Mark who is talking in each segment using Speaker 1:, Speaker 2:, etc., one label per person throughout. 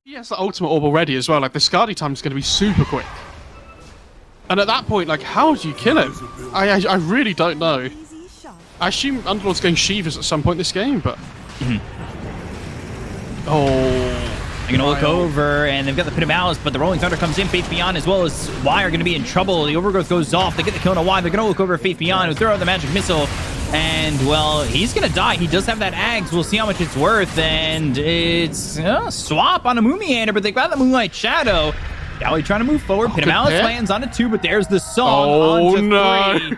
Speaker 1: He has the ultimate orb already as well. Like, the Skiter time is going to be super quick. And at that point, like, how do you kill him? I really don't know. I assume Underlord's going Shivas at some point this game, but... Oh...
Speaker 2: They're going to look over, and they've got the Pit of Malice, but the Rolling Thunder comes in. Faith Beyond as well as Y are going to be in trouble. The Overgrowth goes off. They get the kill on Y. They're going to look over Faith Beyond, who throw out the Magic Missile. And, well, he's going to die. He does have that Axe. We'll see how much it's worth. And it's a swap on a Moomiander, but they've got the Moonlight Shadow. Now he's trying to move forward. Pit of Malice lands on a 2, but there's the song on to 3.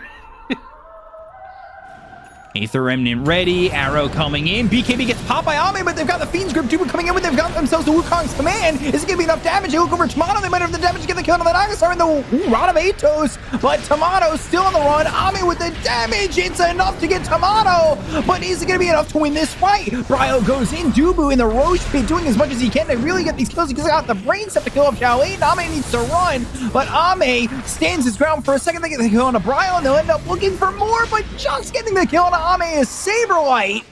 Speaker 2: Aether Remnant ready, arrow coming in. BKB gets popped by Ame, but they've got the Fiend's Grip Dubu coming in with. They've got themselves the Wukong's Command. Is it going to be enough damage? They look over Tomato. They might have the damage to get the kill on the Nagasar and the Rod of Atos. But Tomato's still on the run. Ame with the damage. It's enough to get Tomato. But is it going to be enough to win this fight? Bryo goes in. Dubu in the Roche Pit doing as much as he can to really get these kills. He's got the brain set to kill off Xiaolin. Ame needs to run. But Ame stands his ground for a second. They get the kill on a Bryo and they'll end up looking for more. But just getting the kill on Ame is Saberlight.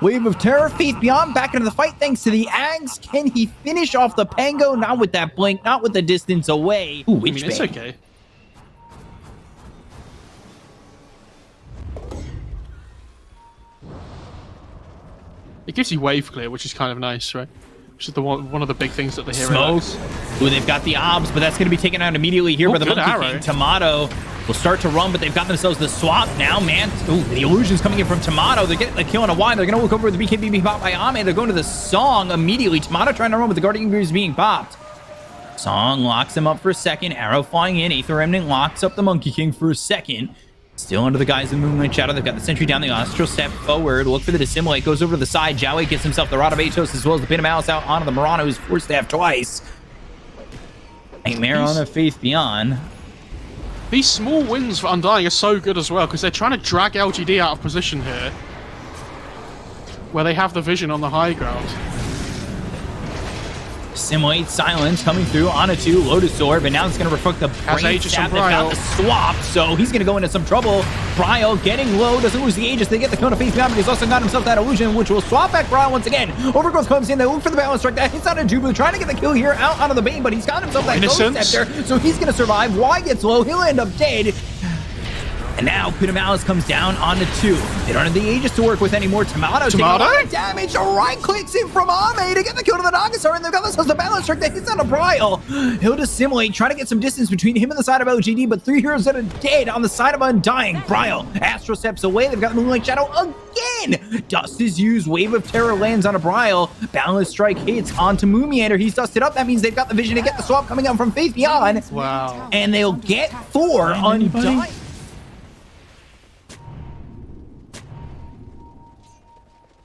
Speaker 2: Wave of Terror, Faith Beyond back into the fight thanks to the Ags. Can he finish off the Pango? Not with that blink, not with the distance away. Ooh,
Speaker 1: I mean, it's okay. It gives you wave clear, which is kind of nice, right? Which is the one of the big things that the hero
Speaker 2: Smoke. Ooh, they've got the obs, but that's going to be taken out immediately here by the Monkey King. Tomato will start to run, but they've got themselves the swap now, man. Ooh, the illusion's coming in from Tomato. They're getting the kill on a Y. They're going to look over the BKB popped by Ame. They're going to the Song immediately. Tomato trying to run with the Guardian Gears being popped. Song locks him up for a second. Arrow flying in. Aether Remnant locks up the Monkey King for a second. Still under the guys in Moonlight Shadow. They've got the sentry down the Astral step forward. Look for the Dissimulate. Goes over to the side. Jiaowei gets himself the Rod of Atos as well as the Pit of Malice out onto the Murano, who's forced to have twice. Nightmare on the Faith Beyond.
Speaker 1: These small wins for Undying are so good as well, because they're trying to drag LGD out of position here, where they have the vision on the high ground.
Speaker 2: Simulate Silence coming through on a 2, Lotus Orb, and now it's going to reflect the brain stab. They've got the swap, so he's going to go into some trouble. Bryo getting low, doesn't lose the Aegis. They get the Kona Faith Beyond, but he's also got himself that illusion, which will swap back Bryo once again. Overgrowth comes in, they look for the balance strike. That hits on a Dubu, trying to get the kill here out onto the Bane, but he's got himself that Ghost Scepter, so he's going to survive. Y gets low, he'll end up dead. And now Pit of Malice comes down on the 2. They don't have the Aegis to work with anymore. Tomato taking a lot of damage. Right clicks in from Ame to get the kill to the Nagasar, and they've got themselves the balance trick that hits on a Bryo. He'll Dissimulate, trying to get some distance between him and the side of LGD, but 3 heroes that are dead on the side of Undying. Bryo, Astro steps away. They've got the Moonlight Shadow again. Dust is used. Wave of Terror lands on a Bryo. Balance strike hits onto Moomiander. He's dusted up. That means they've got the vision to get the swap coming out from Faith Beyond.
Speaker 1: Wow.
Speaker 2: And they'll get 4 Undying.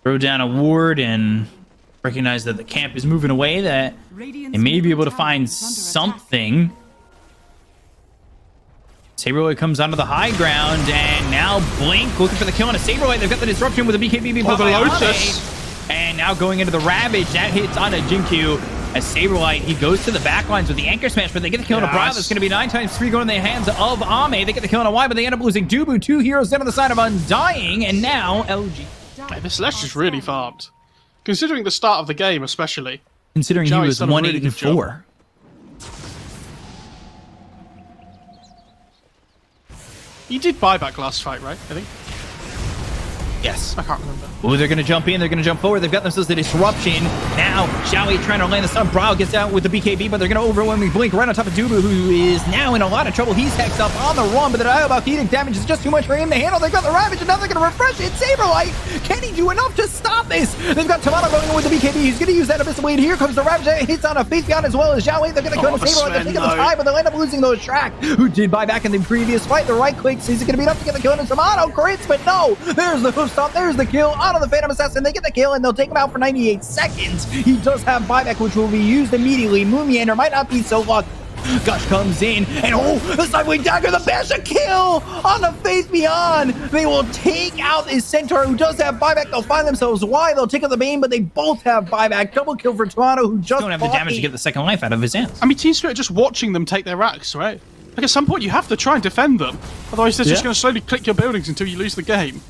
Speaker 2: Throw down a ward and recognize that the camp is moving away, that they may be able to find something. Saberlight comes onto the high ground, and now Blink looking for the kill on a Saberlight. They've got the disruption with the BKB being popped by Ame. And now going into the Ravage, that hits on a Jinkyu. As Saberlight, he goes to the backlines with the Anchor Smash, but they get the kill on a Bryo. That's going to be 9 times 3 going in the hands of Ame. They get the kill on a Y, but they end up losing Dubu. 2 heroes down on the side of Undying, and now LG.
Speaker 1: This Lesh is really farmed. Considering the start of the game, especially.
Speaker 2: Considering he was 1-8-4.
Speaker 1: He did buyback last fight, right? I think.
Speaker 2: Yes.
Speaker 1: I can't remember.
Speaker 2: Oh, they're going to jump in. They're going to jump forward. They've got themselves the disruption. Now, Xiaowei trying to land the stun. Bryo gets out with the BKB, but they're going to overwhelmingly Blink right on top of Dubu, who is now in a lot of trouble. He's hexed up on the run, but the Diabolic damage is just too much for him to handle. They've got the Ravage, and now they're going to refresh it. Saberlight, can he do enough to stop this? They've got Tomato going in with the BKB. He's going to use that Abyssal Blade. Here comes the Ravage. It hits on a Faith Beyond as well as Xiaowei. They're going to go to Saberlight. They're taking the tie, but they'll end up losing those Track, who did buy back in the previous fight. The right clicks. Is it going to be enough to get the kill on Tomato? Crits, but no. There's the hoof stomp. There's the kill onto the Phantom Assassin. They get the kill, and they'll take him out for 98 seconds. He does have buyback, which will be used immediately. Moomiander might not be so lucky. Gush comes in, and oh, the Sideway Dagger, the bash, a kill on the Faith Beyond. They will take out his Centaur, who does have buyback. They'll find themselves why. They'll take out the Bane, but they both have buyback. Double kill for Toronto, who just don't have the damage to get the second life out of his hands.
Speaker 1: I mean, Team Spirit just watching them take their racks, right? Like, at some point, you have to try and defend them. Otherwise, they're just going to slowly click your buildings until you lose the game.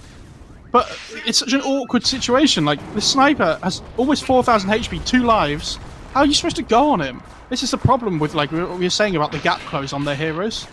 Speaker 1: But it's such an awkward situation. Like, the sniper has almost 4,000 HP, 2 lives, How are you supposed to go on him? This is the problem with, like, what we were saying about the gap close on their heroes.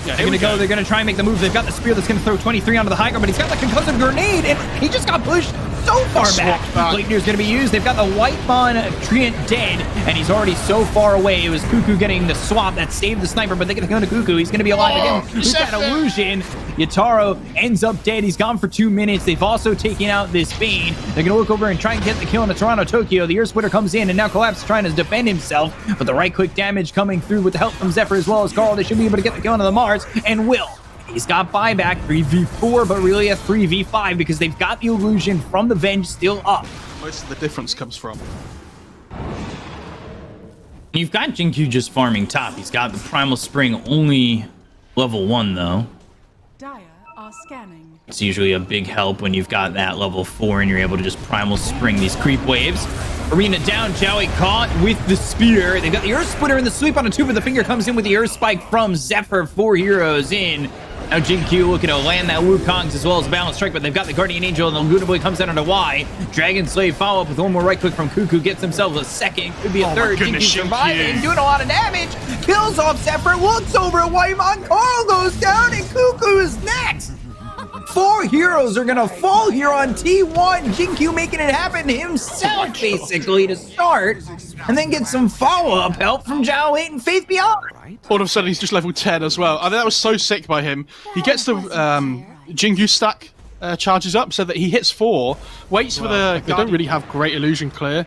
Speaker 1: Yeah,
Speaker 2: They're gonna go. They're gonna try and make the move. They've got the spear that's gonna throw 23 onto the high ground, but he's got the concussive grenade, and he just got pushed so far back. Bladener's gonna be used. They've got the Whitemon Treant dead, and he's already so far away. It was Cuckoo getting the swap that saved the sniper, but they get the gun to Cuckoo. He's gonna be alive again. With that illusion, Yataro ends up dead. He's gone for 2 minutes. They've also taken out this Bane. They're gonna look over and try and get the kill on the Toronto Tokyo. The Ear Splitter comes in, and now Collapse is trying to defend himself, but the right click damage coming through with the help from Zephyr as well as Carl. They should be able to get the kill onto the Mars, and will. He's got buyback 3v4, but really a 3v5 because they've got the illusion from the Venge still up.
Speaker 1: Most of the difference comes from.
Speaker 2: You've got Jinkyu just farming top. He's got the Primal Spring only level 1 though.
Speaker 3: Dire are scanning.
Speaker 2: It's usually a big help when you've got that level 4 and you're able to just Primal Spring these creep waves. Arena down, Jowie caught with the spear. They've got the Earth Splitter and the sweep on a 2, but the finger comes in with the Earth Spike from Zephyr. 4 heroes in. Now Jinkyu looking to land that Wukong's as well as Balance Strike, but they've got the Guardian Angel, and the Laguna Boy comes down onto Y. Dragon Slave follow up with one more right click from Cuckoo, gets himself a second, could be a third. Jinkyu surviving, doing a lot of damage, kills off Zephyr, looks over at Whitemon, Carl goes down, and Cuckoo is next. 4 heroes are gonna fall here on T1. Jinkyu making it happen himself, basically, to start, and then get some follow-up help from Zhao 8 and Faith Beyond.
Speaker 1: All of a sudden, he's just level 10 as well. I think that was so sick by him. He gets the Jingu stack charges up so that he hits 4, waits for the... They don't really have great illusion clear.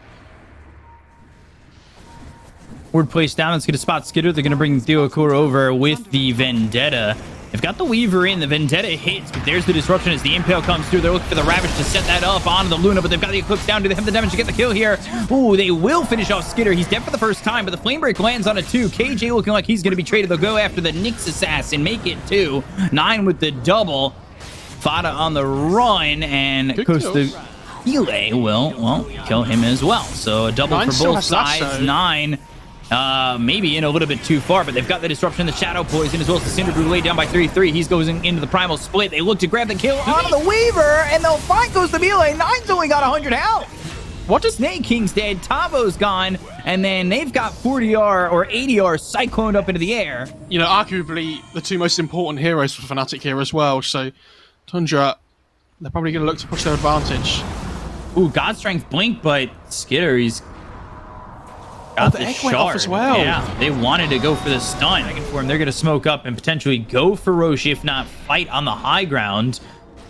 Speaker 2: Word placed down. It's going to spot Skiter. They're going to bring Theokura over with the Vendetta. They've got the Weaver in. The Vendetta hits, but there's the disruption as the Impale comes through. They're looking for the Ravage to set that up onto the Luna, but they've got the Eclipse down. Do they have the damage to get the kill here? Ooh, they will finish off Skiter. He's dead for the first time, but the Flame Break lands on a 2. KJ looking like he's going to be traded. They'll go after the Nyx Assassin, make it 2. 9 with the double. Fada on the run, and Costa Ile will, well, kill him as well. So a double for both sides. 9. Maybe in a little bit too far, but they've got the disruption, the shadow poison, as well as the Cinder Brew laid down by 3-3. He's going into the primal split. They look to grab the kill on the Weaver, and they'll find goes the melee. 9's only got 100 health. What does Snake King's dead? Tavo's gone, and then they've got 40R or 80R cycloned up into the air.
Speaker 1: You know, arguably the 2 most important heroes for Fnatic here as well. So Tundra, they're probably going to look to push their advantage.
Speaker 2: Ooh, God Strength blink, but Skiter, he's got the
Speaker 1: egg went off as well.
Speaker 2: Yeah, they wanted to go for the stun. For him, they're going to smoke up and potentially go for Roshi, if not fight on the high ground.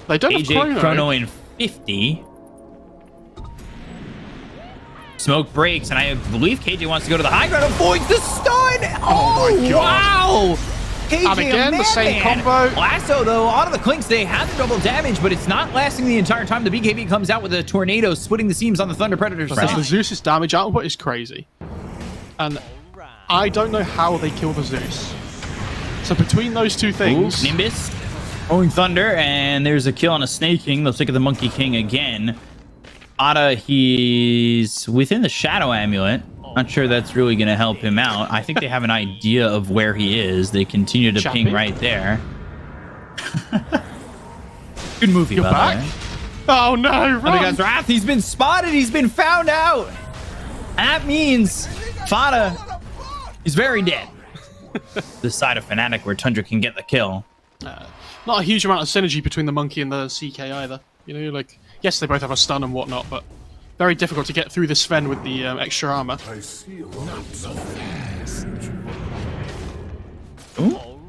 Speaker 1: They don't have
Speaker 2: Chrono in 50. Smoke breaks, and I believe KJ wants to go to the high ground. Avoids the stun. Oh my God. Wow. KJ,
Speaker 1: and again, the same combo.
Speaker 2: Lasso, though, onto the Clinks. They have the double damage, but it's not lasting the entire time. The BKB comes out with a tornado, splitting the seams on the Thunder Predator's side.
Speaker 1: The Zeus's damage output is crazy. And I don't know how they kill the Zeus. So between those 2 things...
Speaker 2: Ooh, Nimbus, Rolling Thunder, and there's a kill on a Snake King. They'll take the Monkey King again. Ada, he's within the Shadow Amulet. Not sure that's really going to help him out. I think they have an idea of where he is. They continue to ping right there. Good movie,
Speaker 1: You're
Speaker 2: by the way.
Speaker 1: Oh no, run!
Speaker 2: Guy's Wrath, he's been spotted. He's been found out. That means Fada is very dead. This side of Fnatic where Tundra can get the kill.
Speaker 1: Not a huge amount of synergy between the Monkey and the CK either. You know, like, yes, they both have a stun and whatnot, but very difficult to get through the Sven with the extra armor.
Speaker 4: Not so fast.
Speaker 1: Oh,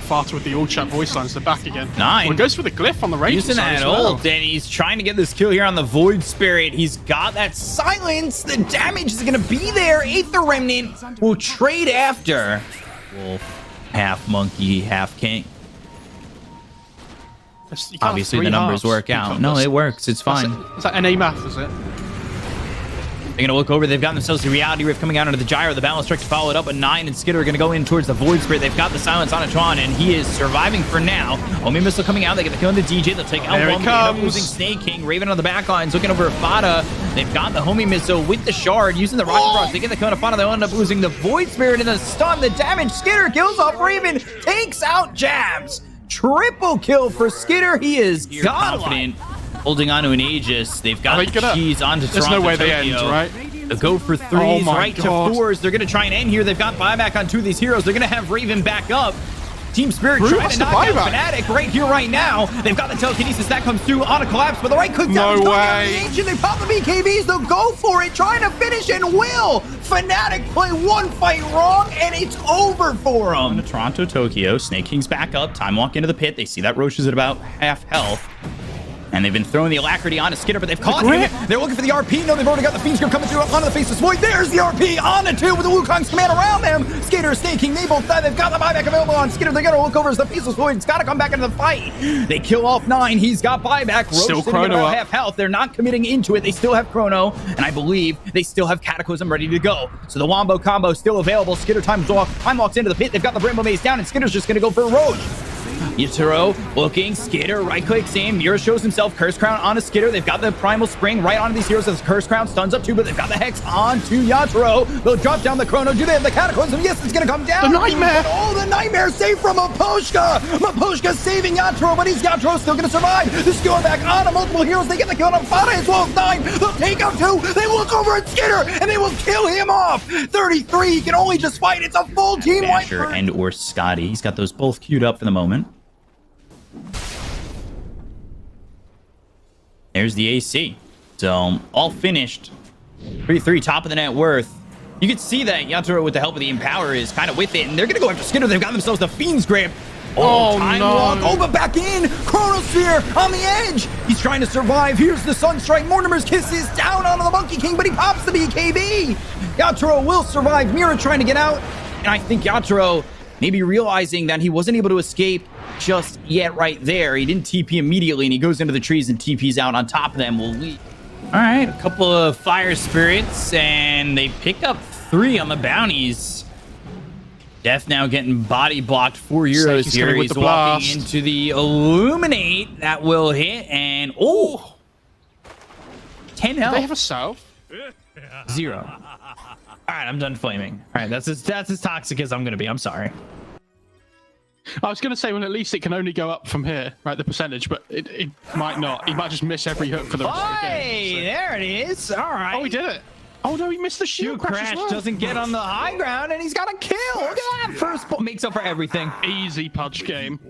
Speaker 1: Farter with the all-chat voice lines, they're back again.
Speaker 2: 9.
Speaker 1: Well, goes for the glyph on the Raging
Speaker 2: Using
Speaker 1: side
Speaker 2: that
Speaker 1: as well.
Speaker 2: ult, and he's trying to get this kill here on the Void Spirit. He's got that silence. The damage is going to be there. Aether Remnant will trade after. Wolf, half monkey, half king. Obviously, the numbers work out. No, it works. It's fine.
Speaker 1: Is that NA math, is it?
Speaker 2: They're going to look over. They've got themselves the Reality Rift coming out into the Gyro. The Balance Strike to follow it up. But 9 and Skiter are going to go in towards the Void Spirit. They've got the Silence on Atron, and he is surviving for now. Homie Missile coming out. They get the kill on the DJ. They'll take out one. They end up losing Snake King. Raven on the back lines looking over Fada. They've got the Homie Missile with the Shard using the Rocket Brush. They get the kill on Fada. They'll end up losing the Void Spirit in the stun. The damage. Skiter kills off Raven. Takes out Jabs. Triple kill for Skiter. He is confident, holding on to an Aegis. They've got the cheese onto
Speaker 1: There's
Speaker 2: Toronto,
Speaker 1: no way they
Speaker 2: Tokyo.
Speaker 1: end, right?
Speaker 2: They'll go for threes,
Speaker 1: Oh my
Speaker 2: right
Speaker 1: God.
Speaker 2: to fours. They're going to try and end here. They've got buyback on two of these heroes. They're going to have Raven back up. Team Spirit
Speaker 1: Who
Speaker 2: trying
Speaker 1: wants
Speaker 2: to
Speaker 1: the
Speaker 2: knock out
Speaker 1: buyback?
Speaker 2: Fnatic right here, right now. They've got the telekinesis that comes through on a collapse, but the right click down.
Speaker 1: No
Speaker 2: is going down
Speaker 1: way.
Speaker 2: to the Ancient. They pop the BKBs. They'll go for it, trying to finish and will. Fnatic play one fight wrong, and it's over for them. Toronto, Tokyo. Snake King's back up. Time walk into the pit. They see that Roche is at about half health. And they've been throwing the alacrity onto Skiter, but they've caught him. They're looking for the RP. No, they've already got the Fiend Scream coming through onto the face of Void. There's the RP on the two with the Wukong's command around them. Skiter, Snake King, they both die. They've got the buyback available on Skiter. They're going to look over as the Peaceless Void. It's got to come back into the fight. They kill off 9. He's got buyback. Roche
Speaker 1: Still
Speaker 2: sitting
Speaker 1: Chrono
Speaker 2: about
Speaker 1: up.
Speaker 2: half health. They're not committing into it. They still have Chrono, and I believe they still have Cataclysm ready to go. So the Wombo combo still available. Skiter time walks into the pit. They've got the Brimble Maze down, and Skitter's just going to go for Roche. Yatoro looking, Skiter right clicks in, Mira shows himself, Curse Crown onto Skiter. They've got the Primal Spring right onto these heroes as Curse Crown stuns up too, but they've got the Hex onto Yatoro. They'll drop down the Chrono. Do they have the Cataclysm? Yes, it's gonna come down.
Speaker 1: The Nightmare!
Speaker 2: Oh, the Nightmare saved from Maposhka! Maposhka saving Yatoro, but Yatoro still gonna survive. The skill back on multiple heroes. They get the kill on Fada as well as 9. They'll take out 2. They look over at Skiter and they will kill him off. 33, he can only just fight. It's a full team wipe. And or Scotty. He's got those both queued up for the moment. There's the AC. So, all finished. 3-3, top of the net worth. You can see that Yatoro, with the help of the Empower, is kind of with it, and they're going to go after Skiter. They've got themselves the Fiend's Grip.
Speaker 1: Oh,
Speaker 2: time
Speaker 1: no.
Speaker 2: walk. Oh, but back in. Chronosphere on the edge. He's trying to survive. Here's the Sunstrike. Mortimer's Kiss is down onto the Monkey King, but he pops the BKB. Yatoro will survive. Mira trying to get out. And I think Yatoro maybe realizing that he wasn't able to escape just yet right there. He didn't TP immediately, and he goes into the trees and TPs out on top of them. Will lead. All right, a couple of Fire Spirits, and they pick up 3 on the bounties. Death now getting body blocked 4 heroes here. He's walking into the Illuminate. That will hit, and 10 health.
Speaker 1: Do they have a self?
Speaker 2: 0. All right, I'm done flaming. All right, that's as toxic as I'm gonna be. I'm sorry.
Speaker 1: I was going to say, well, at least it can only go up from here, right, the percentage, but it might not. He might just miss every hook for the rest of the game.
Speaker 2: Hey, there it is. All right.
Speaker 1: Oh, he did it. Oh, no, he missed the shield crash as well.
Speaker 2: Doesn't get on the high ground, and he's got a kill. Look at that. First ball makes up for everything.
Speaker 1: Easy Pudge game.